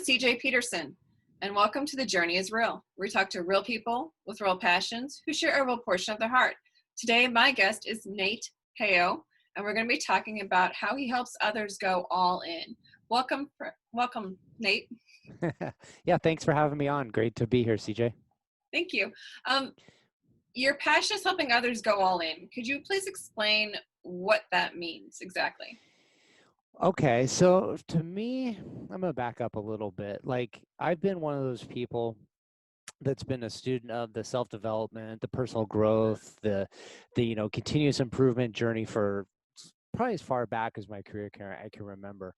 CJ Peterson, and welcome to The Journey is Real, where we talk to real people with real passions who share a real portion of their heart. Today, my guest is Nate Peo, and we're going to be talking about how he helps others go all in. Welcome, Nate. Yeah, thanks for having me on. Great to be here, CJ. Thank you. Your passion is helping others go all in. Could you please explain what that means exactly? Okay, so to me, I'm gonna back up a little bit. Like, I've been one of those people that's been a student of the self-development, the personal growth, the continuous improvement journey for probably as far back as my career I can remember.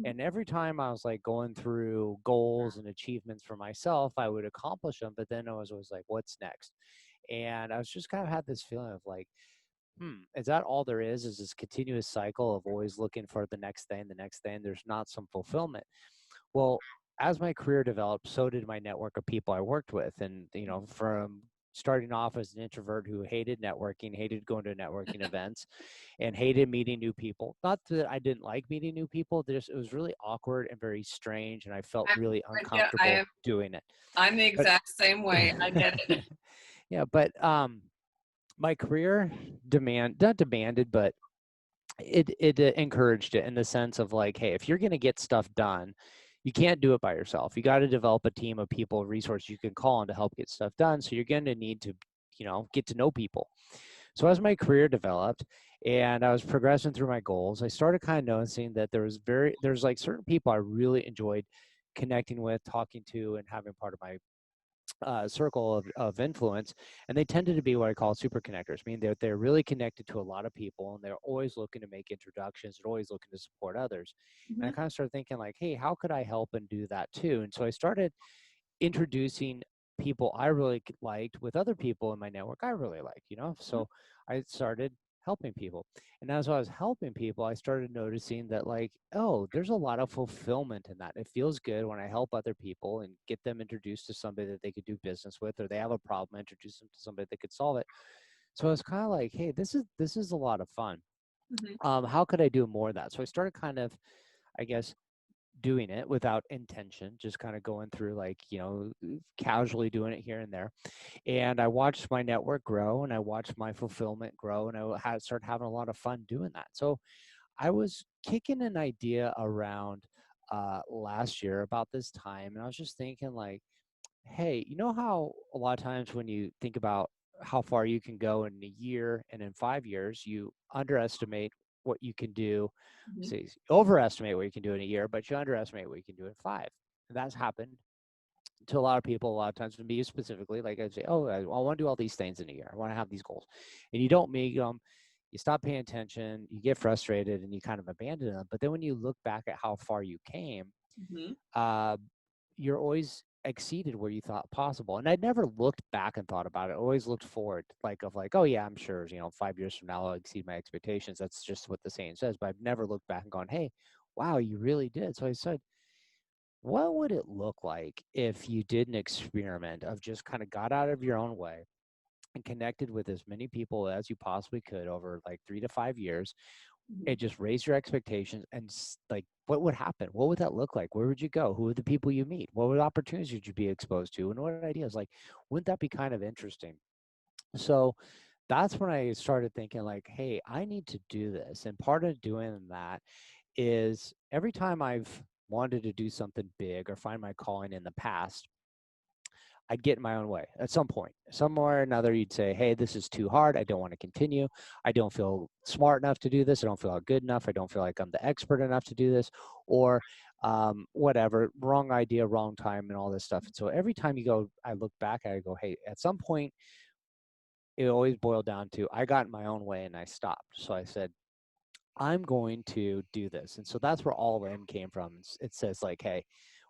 And every time I was like going through goals and achievements for myself, I would accomplish them, but then I was always like, what's next? And I was just kind of had this feeling of like, is that all there is this continuous cycle of always looking for the next thing, the next thing? There's not some fulfillment. Well, as my career developed, so did my network of people I worked with. And, from starting off as an introvert who hated networking, hated going to networking events, and hated meeting new people. Not that I didn't like meeting new people, it was really awkward and very strange, and I felt really uncomfortable doing it. I'm the But exact same way. I get it. yeah, but my career not demanded, but it encouraged it in the sense of like, hey, if you're going to get stuff done, you can't do it by yourself. You got to develop a team of people, resources you can call on to help get stuff done. So you're going to need to, get to know people. So as my career developed and I was progressing through my goals, I started kind of noticing that there's like certain people I really enjoyed connecting with, talking to, and having part of my circle of influence, and they tended to be what I call super connectors. I mean, they're really connected to a lot of people, and they're always looking to make introductions. They're always looking to support others. And I kind of started thinking like, hey, how could I help and do that too? And so I started introducing people I really liked with other people in my network I really liked. So I started helping people. And as I was helping people, I started noticing that like, oh, there's a lot of fulfillment in that. It feels good when I help other people and get them introduced to somebody that they could do business with, or they have a problem, introduce them to somebody that could solve it. So I was kind of like, hey, this is a lot of fun. How could I do more of that? So I started kind of, I guess, doing it without intention, just kind of going through like, casually doing it here and there. And I watched my network grow, and I watched my fulfillment grow, and I had started having a lot of fun doing that. So I was kicking an idea around last year about this time, and I was just thinking like, hey, you know how a lot of times when you think about how far you can go in a year and in 5 years, you underestimate what you can do. Say, overestimate what you can do in a year, but you underestimate what you can do in five. And that's happened to a lot of people a lot of times. To me specifically, like I'd say, oh, I want to do all these things in a year. I want to have these goals. And you don't meet them. You stop paying attention, you get frustrated, and you kind of abandon them. But then when you look back at how far you came, uh, you're always exceeded where you thought possible. And I'd never looked back and thought about it. I always looked forward, like, oh yeah, I'm sure, 5 years from now I'll exceed my expectations. That's just what the saying says. But I've never looked back and gone, hey, wow, you really did. So I said, what would it look like if you did an experiment of just kind of got out of your own way and connected with as many people as you possibly could over like 3 to 5 years, and just raise your expectations and like, what would happen? What would that look like? Where would you go? Who are the people you meet? What would opportunities would you be exposed to? And what ideas? Like, wouldn't that be kind of interesting? So that's when I started thinking like, hey, I need to do this. And part of doing that is every time I've wanted to do something big or find my calling in the past, I'd get in my own way at some point. Somewhere or another, you'd say, hey, this is too hard. I don't want to continue. I don't feel smart enough to do this. I don't feel good enough. I don't feel like I'm the expert enough to do this, or whatever, wrong idea, wrong time, and all this stuff. And so every time you go, I look back at it, I go, hey, at some point, it always boiled down to I got in my own way and I stopped. So I said, I'm going to do this. And so that's where all in came from. It says like, hey,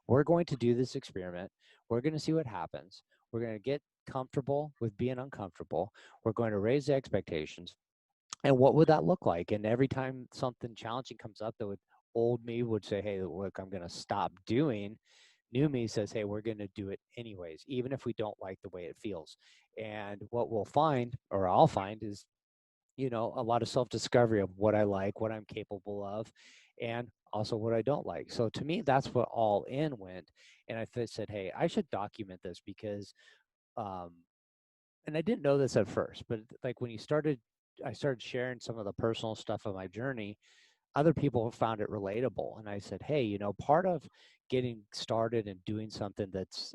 we're going to do this experiment. We're going to see what happens. We're going to get comfortable with being uncomfortable. We're going to raise the expectations. And what would that look like? And every time something challenging comes up, old me would say, hey, look, I'm going to stop doing. New me says, hey, we're going to do it anyways, even if we don't like the way it feels. And what we'll find, or I'll find, is a lot of self-discovery of what I like, what I'm capable of. And also what I don't like. So to me, that's what all in went. And I said, hey, I should document this because, um, and I didn't know this at first, but like when I started sharing some of the personal stuff of my journey, other people found it relatable. And I said, hey, part of getting started and doing something that's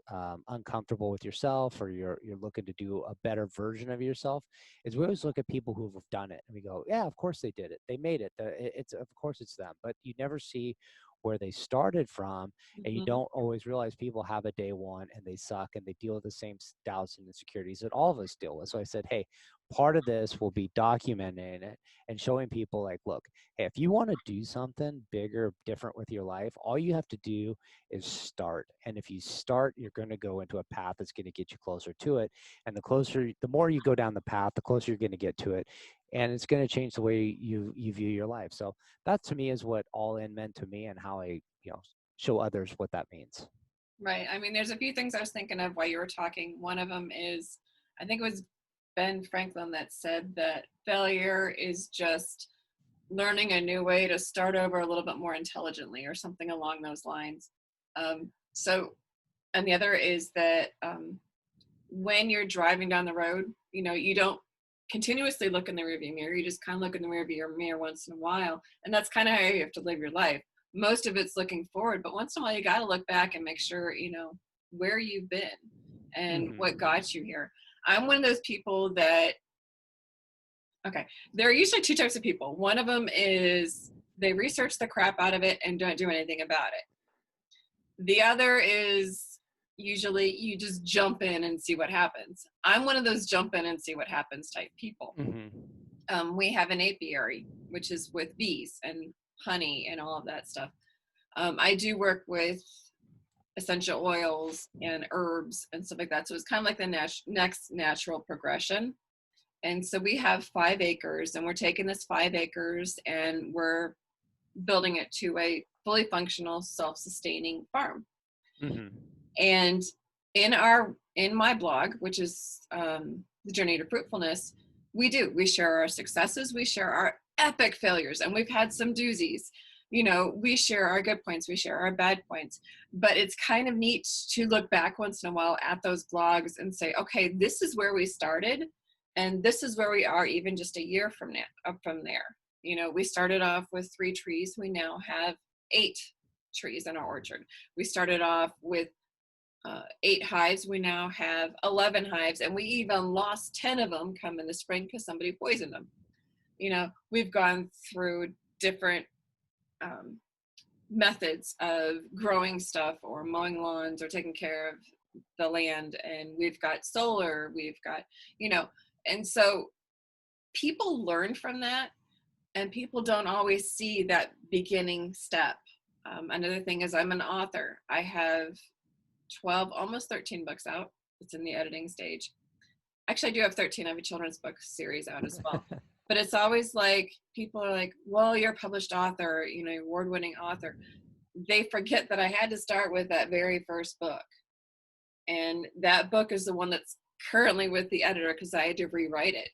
uncomfortable with yourself, or you're looking to do a better version of yourself, is we always look at people who have done it and we go, yeah, of course they did it. They made it. It's of course it's them. But you never see where they started from, and you Mhm. don't always realize people have a day one and they suck and they deal with the same doubts and insecurities that all of us deal with. So I said, hey, part of this will be documenting it and showing people like, look, hey, if you want to do something bigger, different with your life, all you have to do is start. And if you start, you're going to go into a path that's going to get you closer to it. And the more you go down the path, the closer you're going to get to it. And it's going to change the way you view your life. So that to me is what all in meant to me, and how I, show others what that means. Right. I mean, there's a few things I was thinking of while you were talking. One of them is, I think it was Ben Franklin that said that failure is just learning a new way to start over a little bit more intelligently, or something along those lines. So, and the other is that when you're driving down the road, you don't continuously look in the rearview mirror. You just kind of look in the rearview mirror once in a while, and that's kind of how you have to live your life. Most of it's looking forward, but once in a while you got to look back and make sure where you've been and what Hmm. got you here. I'm one of those people that, okay, there are usually two types of people. One of them is they research the crap out of it and don't do anything about it. The other is usually you just jump in and see what happens. I'm one of those jump in and see what happens type people. Hmm. We have an apiary, which is with bees and honey and all of that stuff. I do work with essential oils and herbs and stuff like that. So it's kind of like the next natural progression. And so we have 5 acres, and we're taking this 5 acres and we're building it to a fully functional, self-sustaining farm. Hmm. And in my blog, which is the Journey to Fruitfulness, we share our successes, we share our epic failures, and we've had some doozies. We share our good points, we share our bad points, but it's kind of neat to look back once in a while at those blogs and say, okay, this is where we started, and this is where we are even just a year from now, from there. We started off with 3 trees, we now have 8 trees in our orchard. We started off with 8 hives, we now have 11 hives, and we even lost 10 of them come in the spring because somebody poisoned them. We've gone through different um, methods of growing stuff or mowing lawns or taking care of the land, and we've got solar, we've got, you know, and so people learn from that, and people don't always see that beginning step. Another thing is I'm an author. I have 12, almost 13 books out. It's in the editing stage. Actually, I do have 13. I have a children's book series out as well. But it's always like people are like, well, you're a published author, award-winning author. They forget that I had to start with that very first book. And that book is the one that's currently with the editor because I had to rewrite it.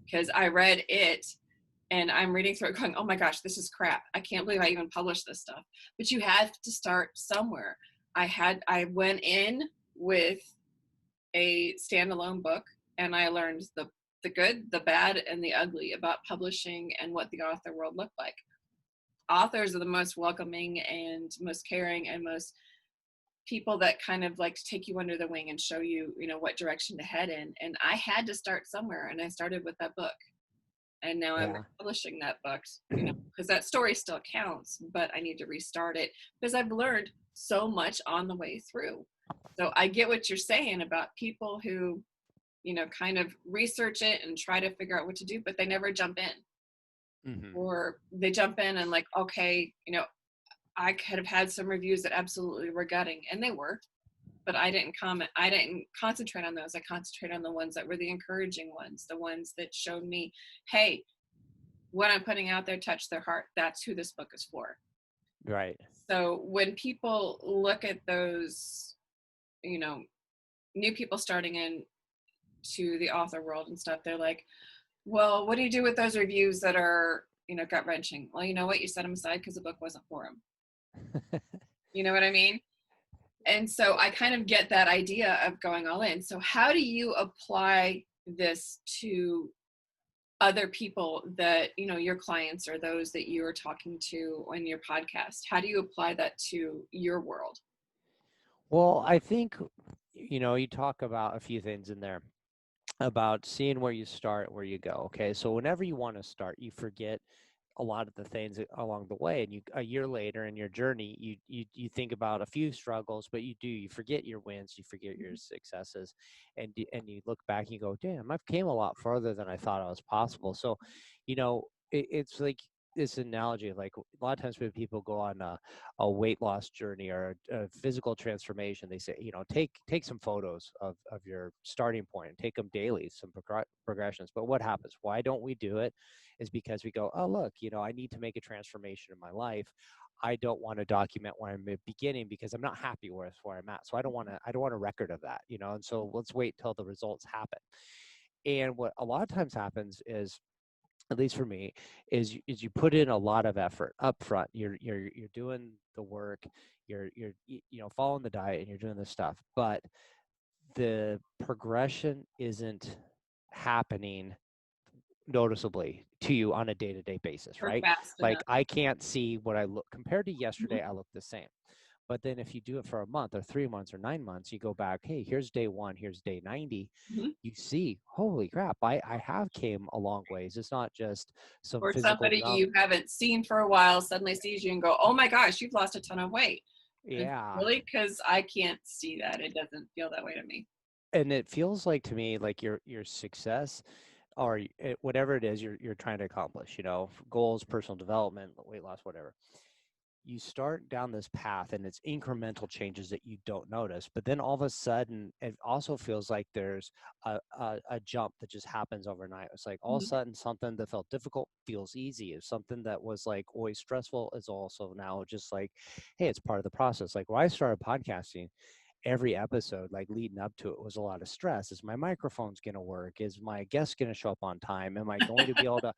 Because I read it and I'm reading through it going, oh my gosh, this is crap. I can't believe I even published this stuff. But you have to start somewhere. I went in with a standalone book, and I learned the good, the bad, and the ugly about publishing and what the author world looked like. Authors are the most welcoming and most caring and most people that kind of like to take you under the wing and show you, what direction to head in. And I had to start somewhere, and I started with that book. And now I'm Yeah. publishing that book, because that story still counts, but I need to restart it because I've learned so much on the way through. So I get what you're saying about people who, kind of research it and try to figure out what to do, but they never jump in. Hmm. Or they jump in and like, okay, I could have had some reviews that absolutely were gutting, and they were, but I didn't comment. I didn't concentrate on those. I concentrated on the ones that were the encouraging ones, the ones that showed me, hey, what I'm putting out there touched their heart. That's who this book is for. Right. So when people look at those, new people starting in to the author world and stuff, they're like, well, what do you do with those reviews that are gut wrenching. Well, you know what? You set them aside because the book wasn't for him. You know what I mean? And so I kind of get that idea of going all in. So how do you apply this to other people that, your clients or those that you are talking to on your podcast? How do you apply that to your world? Well, I think, you talk about a few things in there about seeing where you start, where you go. Okay. So whenever you want to start, you forget a lot of the things along the way, and you a year later in your journey, you think about a few struggles, but you forget your wins, you forget your successes, and you look back and you go, damn, I've came a lot farther than I thought I was possible. So it's like this analogy of like a lot of times when people go on a weight loss journey or a physical transformation, they say, take some photos of your starting point and take them daily, some progressions. But what happens? Why don't we do it? Is because we go, oh, look, I need to make a transformation in my life. I don't want to document where I'm beginning because I'm not happy with where I'm at. So I don't want a record of that, and so let's wait till the results happen. And what a lot of times happens is, at least for me, is you put in a lot of effort up front. You're doing the work, you're following the diet, and you're doing this stuff, but the progression isn't happening noticeably to you on a day-to-day basis, Or right? fast Like enough? I can't see what I look compared to Mhm. yesterday, I look the same. But then if you do it for a month or 3 months or 9 months, you go back, hey, here's day one, here's day 90. Mhm. You see, holy crap, I have came a long ways. It's not just some Or physical somebody you haven't seen for a while suddenly sees you and go, oh my gosh, you've lost a ton of weight. And it's yeah. really, because I can't see that. It doesn't feel that way to me. And it feels like to me like your success or whatever it is you're trying to accomplish, goals, personal development, weight loss, whatever. You start down this path and it's incremental changes that you don't notice, but then all of a sudden it also feels like there's a jump that just happens overnight. It's like all of a Mhm. sudden something that felt difficult feels easy. If something that was like always stressful is also now just like, hey, it's part of the process. Like when I started podcasting, every episode, like leading up to it, was a lot of stress. Is my microphone's going to work? Is my guest going to show up on time? Am I going to be able to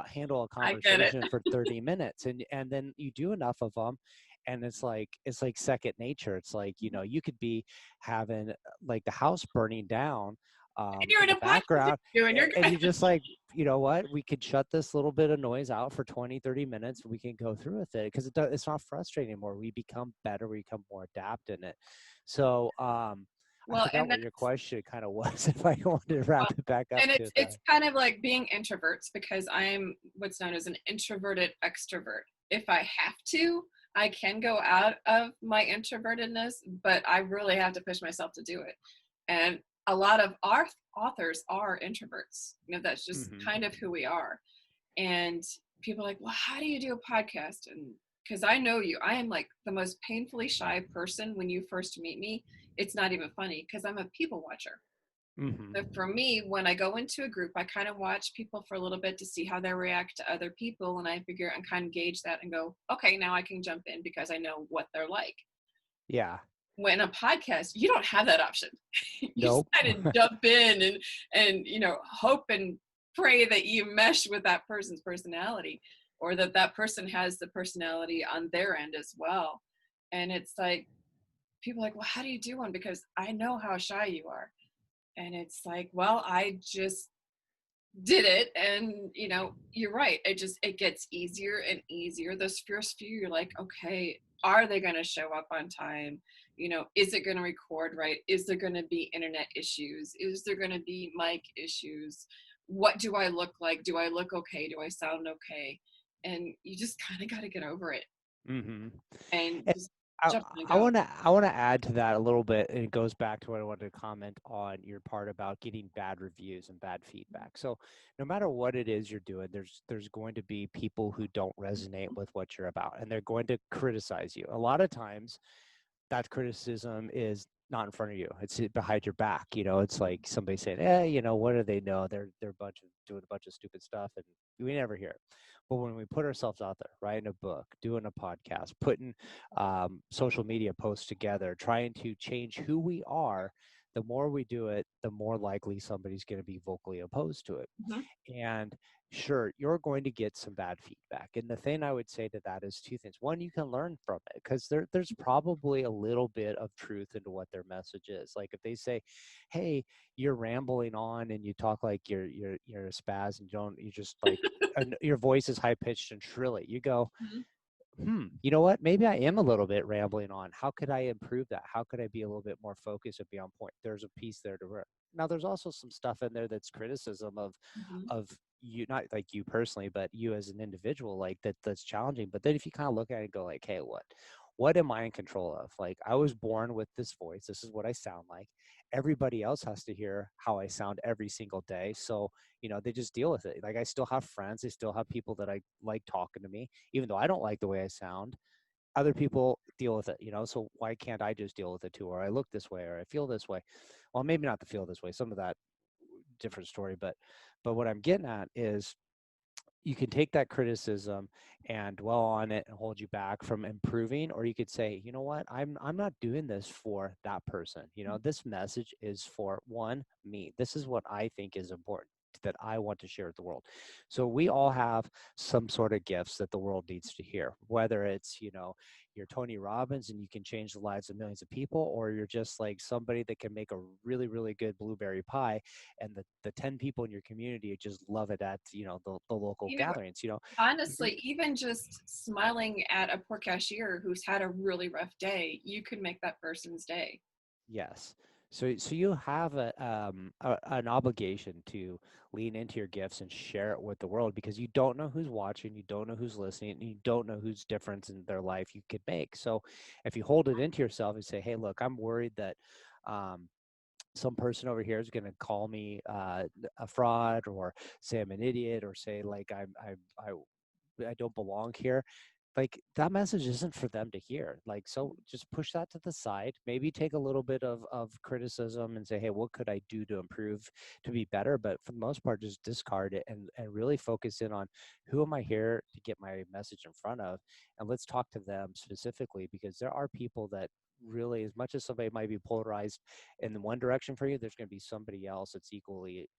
handle a I get it. conversation for 30 minutes? And then you do enough of them, and it's like second nature. It's like, you could be having like the house burning down And you're in in a the podcast background, interview and you're and good. you're just like, you know what, we could shut this little bit of noise out for 20-30 minutes, and we can go through with it because it's not frustrating anymore. We become better, we become more adept in it. So I Well, forgot and what your question kind of was. If I wanted to wrap well, it back up and to it's that. kind of like being introverts, because I'm what's known as an introverted extrovert. If I have to, I can go out of my introvertedness, but I really have to push myself to do it. And a lot of our authors are introverts. That's just kind of Hmm. who we are. And people are like, well, how do you do a podcast? And because I know you, I am like the most painfully shy person when you first meet me. It's not even funny because I'm a people watcher. Hmm. So for me, when I go into a group, I kind of watch people for a little bit to see how they react to other people. And I figure and kind of gauge that and go, okay, now I can jump in because I know what they're like. Yeah. When a podcast, you don't have that option. You just Nope. kind of jump in and hope and pray that you mesh with that person's personality, or that that person has the personality on their end as well. And it's like people are like, well, how do you do one? Because I know how shy you are. And it's like, well, I just did it. And you're right, it gets easier and easier. Those first few, you're like, okay, are they going to show up on time? Is it going to record right? Is there going to be internet issues? Is there going to be mic issues? What do I look like? Do I look okay? Do I sound okay? And you just kind of got to get over it Hmm. and And just I, jump and I go. want to I want to add to that a little bit, and it goes back to what I wanted to comment on your part about getting bad reviews and bad feedback. So no matter what it is you're doing, there's going to be people who don't resonate with what you're about, and they're going to criticize you. A lot of times that criticism is not in front of you. It's behind your back. It's like somebody saying, what do they know? They're a bunch of doing a bunch of stupid stuff, and we never hear it. But when we put ourselves out there, writing a book, doing a podcast, putting social media posts together, trying to change who we are, the more we do it, the more likely somebody's going to be vocally opposed to it. Mhm. And sure, you're going to get some bad feedback. And the thing I would say to that is two things. One, you can learn from it because there's probably a little bit of truth into what their message is. Like if they say, "Hey, you're rambling on and you talk like you're a spaz and you just like and your voice is high pitched and shrilly," you go, Mhm. you know what? Maybe I am a little bit rambling on. How could I improve that? How could I be a little bit more focused and be on point? There's a piece there to work. Now, there's also some stuff in there that's criticism Mhm. of you, not like you personally, but you as an individual, like that's challenging. But then if you kind of look at it and go like, hey, what am I in control of? Like I was born with this voice. This is what I sound like. Everybody else has to hear how I sound every single day. So, they just deal with it. Like I still have friends. I still have people that I like talking to me, even though I don't like the way I sound. Other people deal with it. So why can't I just deal with it too? Or I look this way or I feel this way. Well, maybe not to feel this way. Some of that different story, but what I'm getting at is you can take that criticism and dwell on it and hold you back from improving, or you could say, you know what, I'm not doing this for that person. This message is for me. This is what I think is important that I want to share with the world. So we all have some sort of gifts that the world needs to hear, whether it's you're Tony Robbins and you can change the lives of millions of people, or you're just like somebody that can make a really really good blueberry pie and the 10 people in your community just love it at the local You know, gatherings. honestly, even just smiling at a poor cashier who's had a really rough day, you could make that person's day. Yes. So you have an obligation to lean into your gifts and share it with the world, because you don't know who's watching, you don't know who's listening, and you don't know whose difference in their life you could make. So if you hold it into yourself and say, hey, look, I'm worried that um, some person over here is going to call me a fraud, or say I'm an idiot, or say like I don't belong here. Like that message isn't for them to hear. Like, so just push that to the side, maybe take a little bit of criticism and say, hey, what could I do to improve, to be better? But for the most part, just discard it and really focus in on who am I here to get my message in front of? And let's talk to them specifically, because there are people that really, as much as somebody might be polarized in the one direction for you, there's going to be somebody else that's equally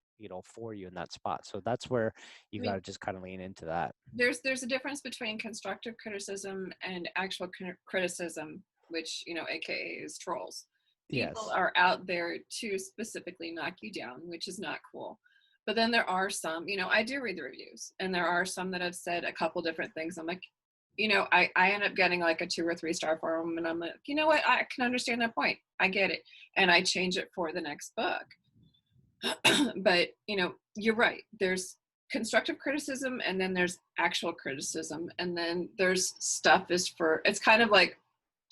for you in that spot. So that's where I you got mean, to just kind of lean into that. there's a difference between constructive criticism and actual criticism, which aka is trolls. People Yes. are out there to specifically knock you down, which is not cool. But then there are some, I do read the reviews, and there are some that have said a couple different things. I'm like, I end up getting like a 2 or 3 star for them, and I'm like, you know what, I can understand that point, I get it, and I change it for the next book. But you're right, there's constructive criticism, and then there's actual criticism, and then there's stuff is for, it's kind of like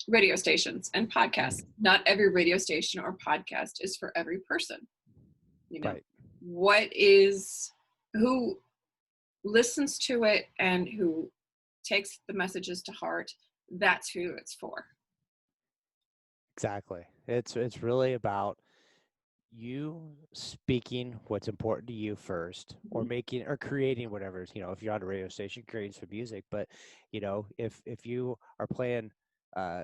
radio stations and podcasts. Not every radio station or podcast is for every person. you know Right. what is, who listens to it and who takes the messages to heart, that's who it's for. Exactly. It's really about you speaking what's important to you first, or Mhm. making or creating whatever, if you're on a radio station, creating some music. But if you are playing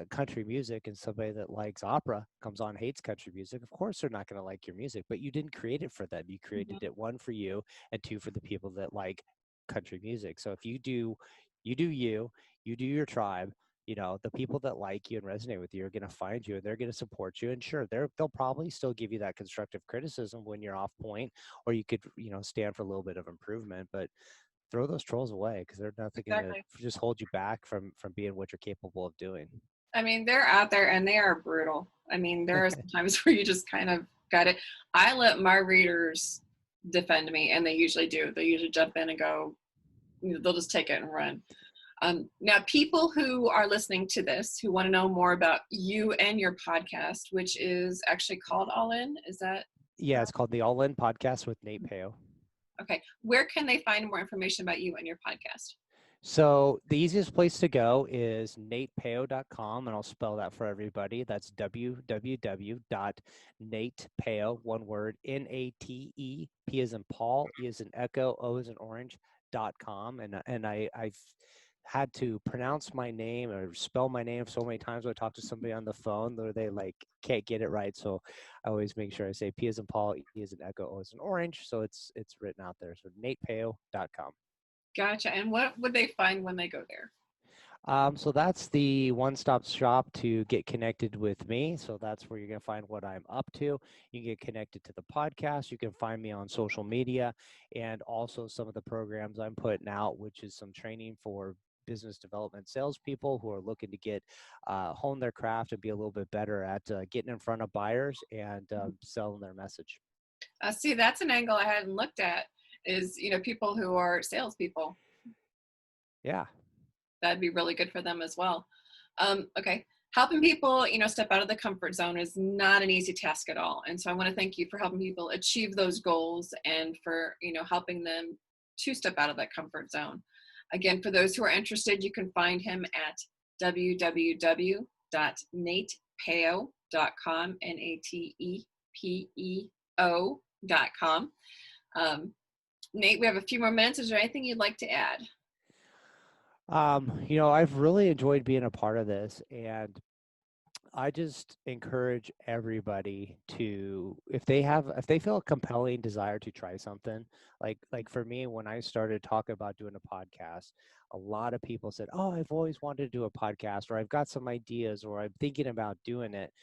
country music and somebody that likes opera comes on, hates country music, of course they're not going to like your music. But you didn't create it for them, you created Mhm. it, one, for you, and two, for the people that like country music. So if you do your tribe, the people that like you and resonate with you are going to find you and they're going to support you. And sure, they'll probably still give you that constructive criticism when you're off point, or you could, stand for a little bit of improvement. But throw those trolls away, because they're nothing going to Exactly. just hold you back from being what you're capable of doing. I mean, they're out there and they are brutal. I mean, there are some times where you just kind of got it. I let my readers defend me, and they usually do. They usually jump in and go, they'll just take it and run. Now, people who are listening to this who want to know more about you and your podcast, which is actually called All In, is that Yeah, it's called the All In Podcast with Nate Peo. okay? Where can they find more information about you and your podcast? So the easiest place to go is natepeo.com, and I'll spell that for everybody. That's www.natepeo, one word, Nate, P as in Paul, E as in Echo, O as in Orange, .com. And I've had to pronounce my name or spell my name so many times when I talk to somebody on the phone where they like can't get it right. So I always make sure I say P as in Paul, E as in Echo, O as in Orange. So it's written out there. So natepeo.com. Gotcha. And what would they find when they go there? So that's the one-stop shop to get connected with me. So that's where you're going to find what I'm up to. You can get connected to the podcast. You can find me on social media and also some of the programs I'm putting out, which is some training for business development salespeople who are looking to get hone their craft and be a little bit better at getting in front of buyers and selling their message. See, that's an angle I hadn't looked at is, people who are salespeople. Yeah. That'd be really good for them as well. Okay. Helping people, step out of the comfort zone is not an easy task at all. And so I want to thank you for helping people achieve those goals and for, helping them to step out of that comfort zone. Again, for those who are interested, you can find him at www.natepeo.com, natepeo.com. Nate, we have a few more minutes. Is there anything you'd like to add? I've really enjoyed being a part of this, and I just encourage everybody to, if they feel a compelling desire to try something, like for me, when I started talking about doing a podcast, a lot of people said, "Oh, I've always wanted to do a podcast," or "I've got some ideas," or "I'm thinking about doing it."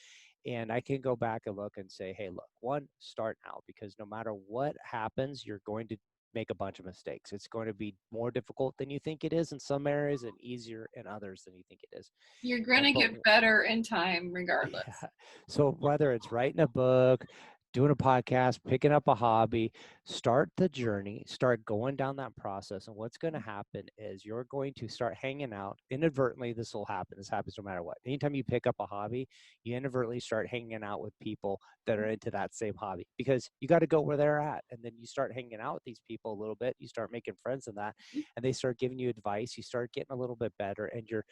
And I can go back and look and say, hey, look, one, start now, because no matter what happens, you're going to make a bunch of mistakes. It's going to be more difficult than you think it is in some areas and easier in others than you think it is. You're going to But get better in time regardless. yeah. So whether it's writing a book, doing a podcast, picking up a hobby, start the journey, start going down that process. And what's going to happen is you're going to start hanging out. Inadvertently, this will happen. This happens no matter what. Anytime you pick up a hobby, you inadvertently start hanging out with people that are into that same hobby, because you got to go where they're at. And then you start hanging out with these people a little bit. You start making friends in that, and they start giving you advice. You start getting a little bit better, and your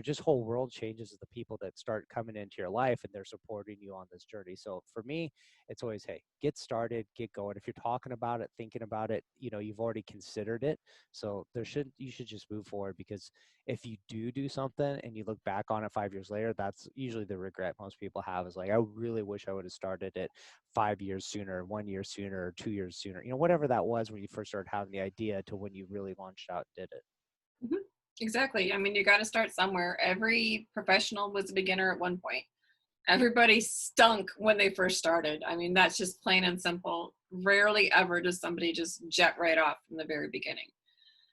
just whole world changes as the people that start coming into your life and they're supporting you on this journey. So for me, it's always, hey, get started, get going. If you're talking about it, thinking about it, you've already considered it. So you should just move forward, because if you do something and you look back on it 5 years later, that's usually the regret most people have, is like, I really wish I would have started it 5 years sooner, 1 year sooner, or 2 years sooner, whatever that was when you first started having the idea to when you really launched out and did it. Mm-hmm. Exactly. I mean, you got to start somewhere. Every professional was a beginner at one point. Everybody stunk when they first started. I mean, that's just plain and simple. Rarely ever does somebody just jet right off from the very beginning.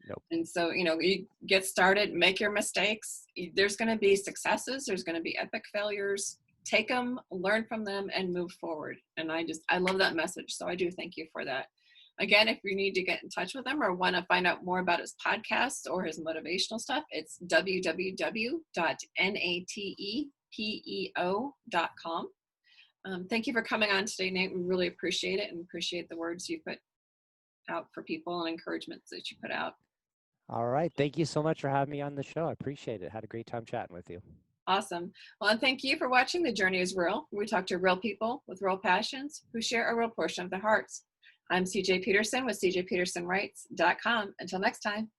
Nope. And so, you get started, make your mistakes. There's going to be successes. There's going to be epic failures. Take them, learn from them, and move forward. And I love that message. So I do thank you for that. Again, if you need to get in touch with him or want to find out more about his podcast or his motivational stuff, it's www.natepeo.com. Thank you for coming on today, Nate. We really appreciate it and appreciate the words you put out for people and encouragements that you put out. All right. Thank you so much for having me on the show. I appreciate it. Had a great time chatting with you. Awesome. Well, and thank you for watching The Journey is Real. We talk to real people with real passions who share a real portion of their hearts. I'm CJ Peterson with cjpetersonwrites.com. Until next time.